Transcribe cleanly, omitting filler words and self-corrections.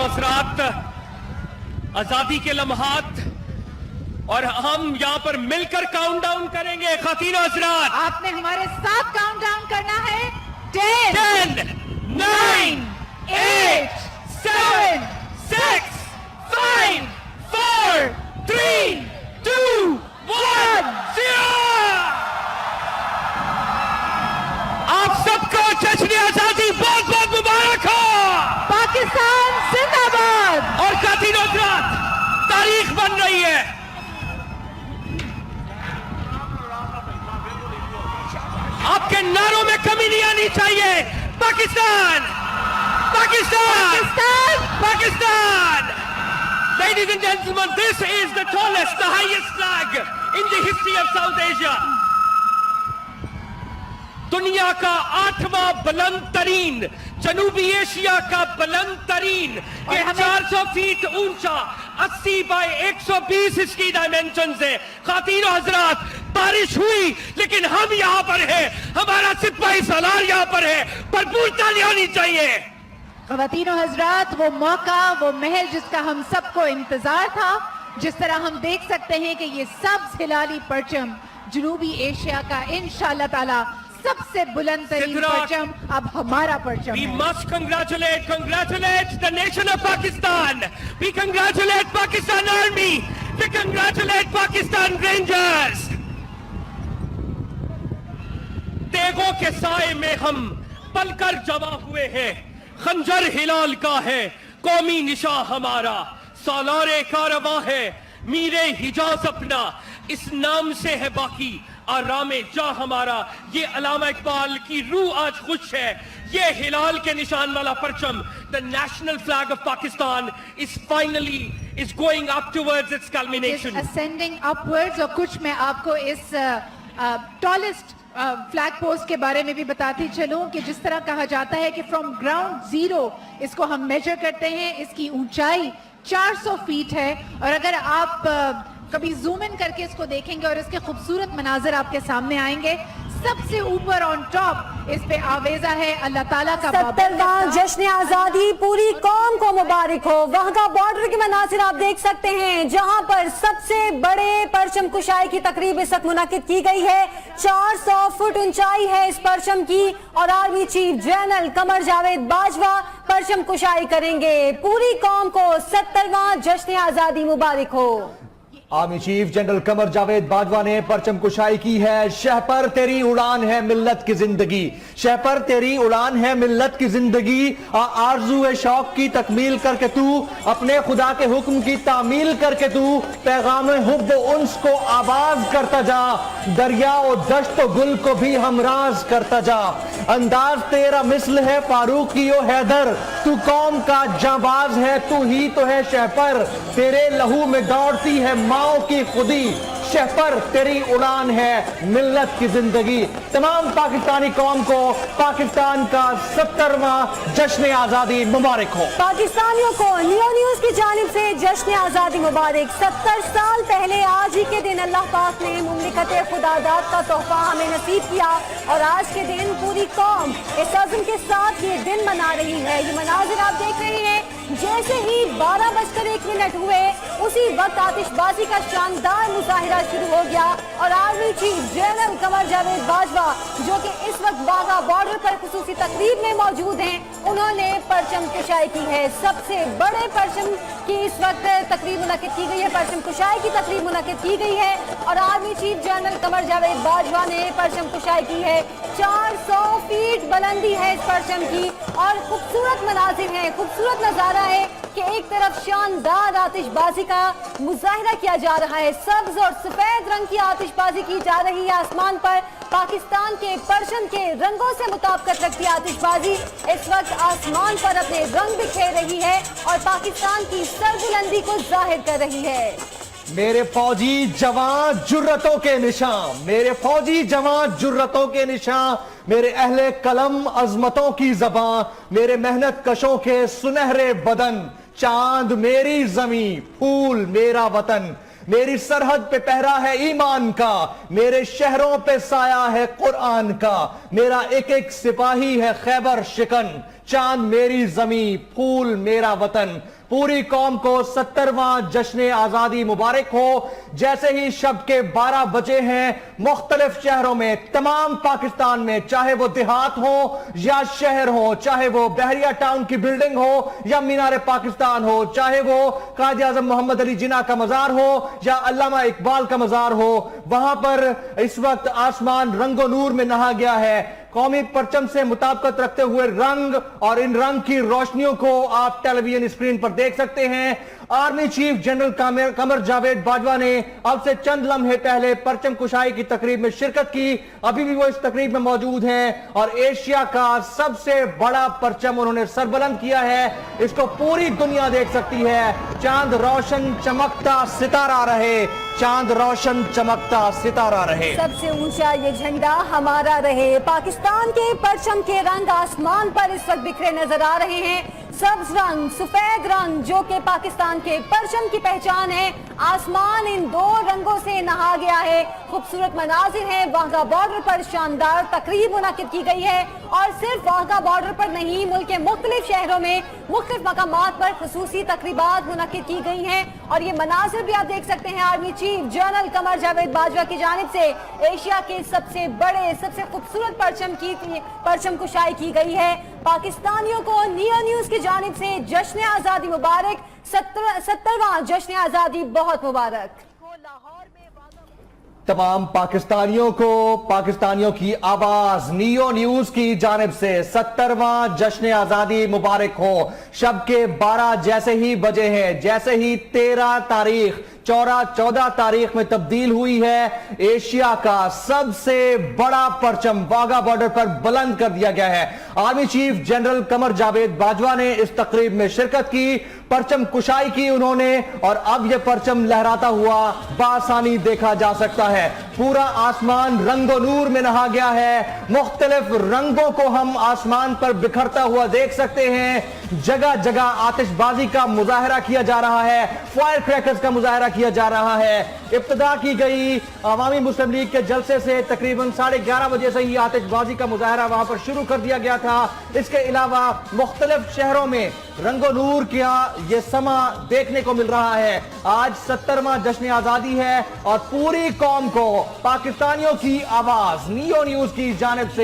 हज़रात, आजादी के लम्हात और हम यहाँ पर मिलकर काउंट डाउन करेंगे। ख़वातीन हज़रात, आपने हमारे साथ काउंट डाउन करना है। 10, 9, 8, 7, 6, 5, 4, 3, 2, 1, 0। आप सबको जश्न आजादी बहुत बहुत मुबारक हो। पाकिस्तान जिंदाबाद। और ख़वातीन हज़रात, तारीख बन रही है। आपके नारों में कमी नहीं आनी चाहिए। Pakistan, Pakistan, Pakistan, Pakistan! Ladies and gentlemen, this is the tallest, the highest flag in the history of South Asia. दुनिया का 8वां बुलंद तरीन, जनूबी एशिया का बुलंद तरीन, ये 400 फीट ऊंचा, 80 बाय 120 इसकी डायमेंशन से। ख़वातीन और हज़रात, बारिश हुई लेकिन हम यहाँ पर हैं, हमारा सिपाही सालार यहाँ पर है, भरपूर तालियां होनी चाहिए। ख़वातीन और हज़रात, वो मौका, वो महल जिसका हम सबको इंतजार था, जिस तरह हम देख सकते हैं कि ये सब्ज़ हिलाली परचम जनूबी एशिया का इंशाअल्लाह ताला सबसे बुलंद तरीन परचम अब हमारा परचम We है। must congratulate the nation of Pakistan. We congratulate Pakistan Army. We congratulate Pakistan Rangers. तेगों के साए में हम पलकर जमा हुए हैं, खंजर हिलाल का है कौमी निशा हमारा, सालारे कारवां है मीरे हिजाज अपना, इस नाम से है बाकी आरामे जा हमारा। ये अलामा इकबाल की रूह आज खुश है। ये हिलाल के निशान वाला परचम, the national flag of Pakistan is finally going up towards its culmination. Is ascending upwards। और कुछ मैं आपको इस tallest फ्लैग पोस्ट के बारे में भी बताती चलूं कि जिस तरह कहा जाता है कि फ्रॉम ग्राउंड जीरो इसको हम मेजर करते हैं, इसकी ऊंचाई 400 फीट है। और अगर आप कभी जूम इन करके इसको देखेंगे और इसके खूबसूरत मनाजर आपके सामने आएंगे, सबसे ऊपर ऑन टॉप इस पे आवेजा है अल्लाह ताला का 70वां जश्न आजादी पूरी कौम को मुबारक हो। वहां का बॉर्डर के मनासिर आप देख सकते हैं, जहां पर सबसे बड़े परचम कुशाई की तकरीब इस वक्त मुनाकिद की गई है। 400 फुट ऊंचाई है इस परचम की और army chief general Qamar Javed Bajwa परचम कुशाई करेंगे। पूरी कौम को 70वां जश्न आजादी मुबारक हो। Army chief general Qamar Javed Bajwa ने परचम कुशाई की है। शह पर तेरी उड़ान है मिल्लत की जिंदगी, शह पर तेरी उड़ान है मिल्लत की जिंदगी, आरज़ू शौक की तकमील करके तू, अपने खुदा के हुक्म की तामील करके तू, पैगाम हुब्ब उन्स को आवाज करता जा, दरिया और दश्त गुल को भी हमराज करता जा। अंदाज तेरा मिसल है फारूकी ओ हैदर, तू कौम का जाबाज है, तू ही तो है शह पर, तेरे लहू में दौड़ती है माओ की खुदी, शह पर तेरी उड़ान है मिल्लत की जिंदगी। तमाम पाकिस्तानी कौम को पाकिस्तान का 70वां जश्न आजादी मुबारक हो। पाकिस्तानियों को नियो न्यूज की जानिब से जश्न आजादी मुबारक। 70 साल पहले आज ही के दिन अल्लाह पाक ने मुमलिकत खुदादाद का तोहफा हमें नसीब किया और आज के दिन पूरी कौम इस अज़्म के साथ ये दिन मना रही है। ये मनाजिर आप देख रहे हैं, जैसे ही 12:01 हुए उसी वक्त आतिशबाजी का शानदार मुजाहिरा शुरू हो गया और army chief general Qamar Javed Bajwa जो कि इस वक्त बागा बॉर्डर पर खुसूसी तकरीब में मौजूद हैं, उन्होंने परचम कुशाई की है। सबसे बड़े परचम की इस वक्त तकरीब मुनक़िद की गई है, परचम कुशाई की तकरीब मुनक़िद की गई है और army chief general Qamar Javed Bajwa ने परचम कुशाई की है। 400 फीट बुलंदी है इस परचम की और खूबसूरत मनाजिर हैं, खूबसूरत नजारा है कि एक तरफ शानदार आतिशबाजी का मुजाहिरा किया जा रहा है, सब्ज और सफेद रंग की आतिशबाजी की जा रही है आसमान पर। पाकिस्तान के परचम के रंगों से मुताबिकत रखती आतिशबाजी इस वक्त आसमान पर अपने रंग बिखेर रही है और पाकिस्तान की सरबुलंदी को जाहिर कर रही है। मेरे फौजी जवान जुर्रतों के निशान, मेरे फौजी जवान जुर्रतों के निशान, मेरे अहले कलम अजमतों की ज़बां, मेरे मेहनत कशों के सुनहरे बदन, चांद मेरी जमी, फूल मेरा वतन, मेरी सरहद पे पहरा है ईमान का, मेरे शहरों पे साया है कुरान का, मेरा एक एक सिपाही है खैबर शिकन, चांद मेरी जमी, फूल मेरा वतन। पूरी कौम को 70वां जश्न आजादी मुबारक हो। जैसे ही शब के 12 बजे हैं मुख्तलिफ शहरों में, तमाम पाकिस्तान में, चाहे वो देहात हो या शहर हो, चाहे वो बहरिया टाउन की बिल्डिंग हो या मीनार पाकिस्तान हो, चाहे वो कायद आजम मोहम्मद अली जिन्ना का मजार हो या अल्लामा इकबाल का मजार हो, वहां पर इस वक्त आसमान रंगो नूर में नहा गया है। कौमी परचम से मुताबिकत रखते हुए रंग और इन रंग की रोशनियों को आप टेलीविजन स्क्रीन पर देख सकते हैं। Army chief general Qamar Javed Bajwa ने अब से चंद लम्हे पहले परचम कुशाई की तकरीब में शिरकत की। अभी भी वो इस तकरीब में मौजूद हैं और एशिया का सबसे बड़ा परचम उन्होंने सरबुलंद किया है। इसको पूरी दुनिया देख सकती है। चांद रोशन चमकता सितारा रहे, चांद रोशन चमकता सितारा रहे। सबसे ऊंचा ये झंडा हमारा रहे। पाकिस्तान के परचम के रंग आसमान पर इस वक्त बिखरे नजर आ रहे हैं। सब्ज रंग, सफेद रंग जो कि पाकिस्तान के परचम की पहचान है, आसमान इन दो रंगों से नहा गया है। खूबसूरत मनाजिर है। वाघा बॉर्डर पर शानदार तकरीब मुनाकिद की गई है और सिर्फ वाघा बॉर्डर पर नहीं, मुल्क के मुख्तलिफ शहरों में मुख्तलिफ मकामात पर खुसूसी तकरीबात मुनाकिद की गई हैं। और ये मनाजिर भी आप देख सकते हैं army chief general Qamar Javed Bajwa की जानिब से एशिया के सबसे बड़े, सबसे खूबसूरत परचम कुशाई की गई है। पाकिस्तानियों को नियो न्यूज की जानिब से जश्न आजादी मुबारक। 70वां जश्न आजादी बहुत मुबारक। तमाम पाकिस्तानियों को पाकिस्तानियों की आवाज नियो न्यूज की जानिब से 70वां जश्न आजादी मुबारक हो। शब के 12 जैसे ही बजे हैं, जैसे ही 13 तारीख 14 तारीख में तब्दील हुई है, एशिया का सबसे बड़ा परचम वाघा बॉर्डर पर बुलंद कर दिया गया है। Army chief general Qamar Javed Bajwa ने इस तकरीब में शिरकत की, परचम कुशाई की उन्होंने, और अब यह परचम लहराता हुआ बासानी देखा जा सकता है। पूरा आसमान रंगो नूर में नहा गया है। मुख्तलिफ रंगों को हम आसमान पर बिखरता हुआ देख सकते हैं। जगह जगह आतिशबाजी का मुजाहरा किया जा रहा है, फायर क्रैकर्स का मुजाहरा किया जा रहा है। इब्तिदा की गई अवामी मुस्लिम लीग के जलसे से तकरीबन 11:30 बजे से ही आतिशबाजी का मुजाहरा वहां पर शुरू कर दिया गया था। इसके अलावा मुख्तलिफ शहरों में रंगो नूर का ये समा देखने को मिल रहा है। आज 70वां जश्न आजादी है और पूरी कौम को पाकिस्तानियों की आवाज नियो न्यूज की जानिब से